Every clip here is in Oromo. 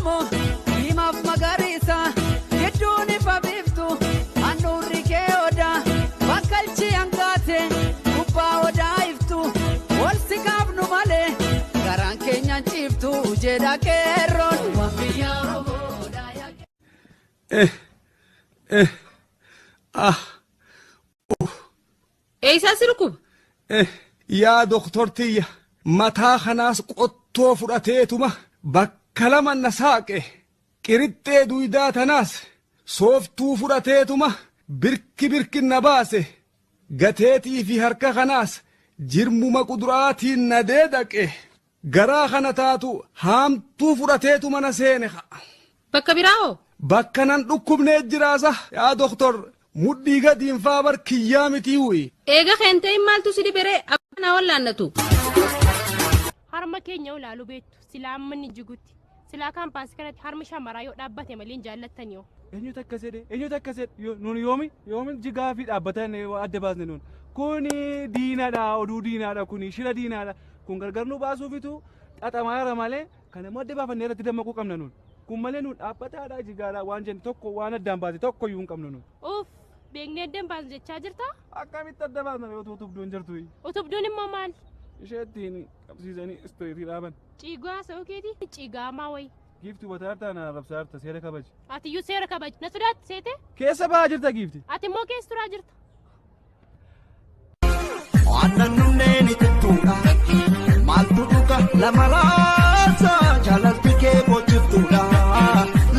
Oromo Imaf Magarisa Geduni Fabiftu Anuri Keoda Bakalchi Angate Kupa Oda Iftu Wolsikab Numale Garan Kenya Chiftu Jeda Keron Wambiya Oromo Eisa sirkub يا دكتورتي متى خناس قطو فراتيتما بكلام النساق كريت دويدات ناس صوفتو فراتيتما برك النباسه قتيتي في هركا خناس جرمو ما قدراتي نديدك غرا خنتاتو هامتو فراتيتما نسينخ بكبيراو بكنان دكم نجرازه يا دكتور مدي قديم فابر كيامتي وي ايغا خنتي مالتو سيدي بري ابنا ولا نتو harma keenya ulaalu beektu silaa ammanni jigutti silaa kaampaas kanatti harma shamaraa yoo dhaabbate malee hin jaallattan yoo eenyutu akkasedhe nun yoomi jigaa fi dhaabbatan adda baasne nun kuni diinaadha oduu diinaadha kuni shira diinaadha kun gargar nu baasuufitu xaxamaara malee kan immoo adda baafannee irratti dammaquu qabna nun kun malee nun dhaabbataadha jigaadha waan jennu tokko waan addaan baase tokko iyyuu hin qabnu nun uff beeknee addaan baasu jechaa jirta akkamitti adda baasna yoo utubduun jirtu utubduun immoo maal isheettiin qabsiisanii istooriitii dhaaban ciigaa sa'uu keetii ciigaamaa wayi giifti wataartaa na rabsaarta seera kabaji atiyyuu seera kabaji na sodaatti seete keessa ba'aa jirta giifti ati immoo keessa turaa jirta aannan nunneen itittuudha maaltu dhuga lama raasa jaalalti kee boojjiftuudha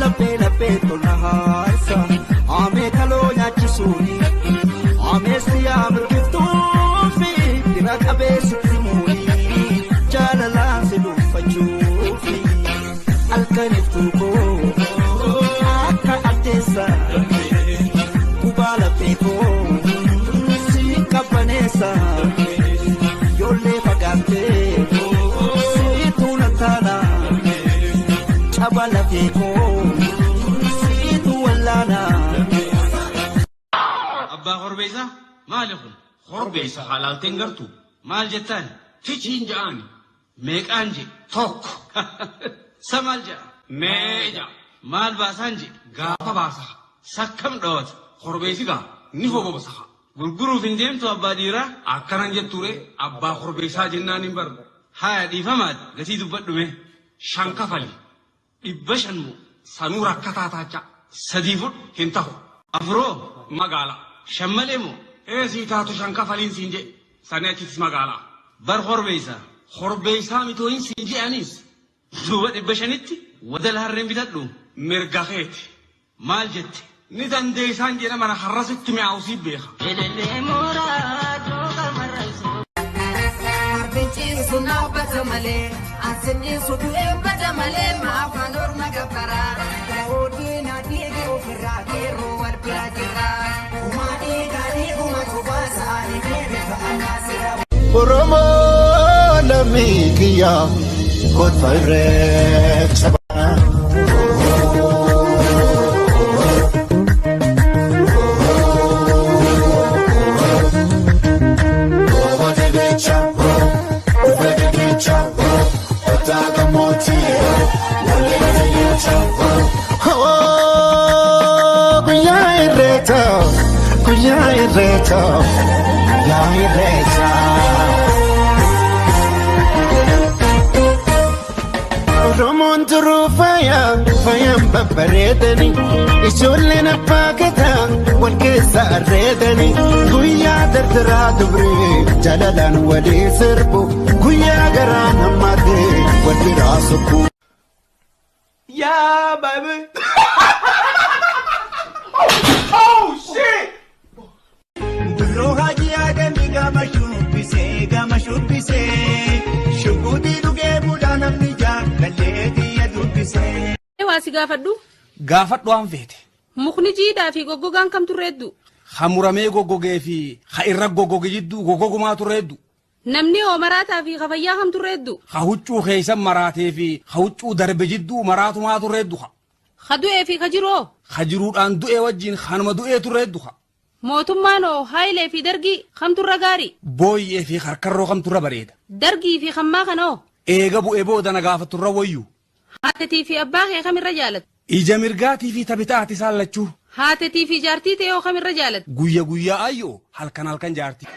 laphee tola haasa aamee kaloo nyaachisuuni aamee siyaa mirgiftuufi dira qabeessitti muuni jaalalaan si dhuunfachuufi halkaniftuu koo akka addeessa kubaa laphee koo si qabbaneessa yoollee fagaattee si tuula taana caba laphee koo si tuwallaana. Abbaa Horbeessaa maali kun? Horbeessa halaalteen gartuu maal jettaan? Ficiin ja'aani meeqaan je tokko samaal ja'a mee ja'a maal baasaan je gaafa baasa sakkam dhawata Horbeessi gaa ni hobobasa gurguruuf hin deemtu abbaa dhiiraa akkanan jetture abbaa Horbeessaa jennaan hin barba haya dhiifamaati gatii dubbadhume shan kafali 500 moo sanuu rakkataa taacha sadii fudhu hin tahu afuroo magaala shammalee moo eesii taatu shan kafaliin siin je sani achittis magaalaa bar Horbeessaa mitooyin siin je'anis duuba 500tti wadala harreen bitadhu mirga keeti maal jette ni dandeessaan jedha mana harrasitti mi'aawusii beeka. Elelee mooraa dooqa marraisu. Arbichiin sun dhaabbata malee asinni sun eebbata malee maafaan orma gabbaraa. Oodiin adii ofirraa geerroo wal bira jirra. Uumanii gaarii uumatu baasaa eegeera anaasira. Oromoo lammii kiyyaa kotfa irreecha ba'a. Oromoon turuu faayaan babbareedani ijoolleen abbaa gadaa wal keessa arreedani guyyaa dardaraa dubree jaalalaan walii sirbu guyyaa garaa namaatee wal biraa sokku. Yeah, baby. Oh shit! Roha jiaga miga mashubise shugudi duge budana mija kaleti ya dubise. Waasi gaafadhu gaafadhu waan feete mukni jiidhaa fi goggogaan kam turreeddu hamuramee goggogee fi ha irra goggoge jidduu goggogumaa turreeddu namni oo maraataa fi kafayyaa kam turreeddu ha huccuu keeysan maraatee fi ha huccuu darbe jidduu maraatumaa turreeddu ha du'ee fi kajiroo ha jiruudhaan du'ee wajjiin hanuma du'ee turreeddu mootummaan oo haayilee fi dargii kam turra gaarii booyyee fi harkarroo kam turra bareeda dargii fi kammaa kanoo eega bu'ee booda na gaafaturra wayyu Haatetii fi abbaa kee kamirra jaalatu? Ija mirgaatii fi tabitaati saallachuu. Haatetii fi jaartii ta'ee kamirra jaalatu? Guyya guyyaa ayyoo halkan halkan jaartii.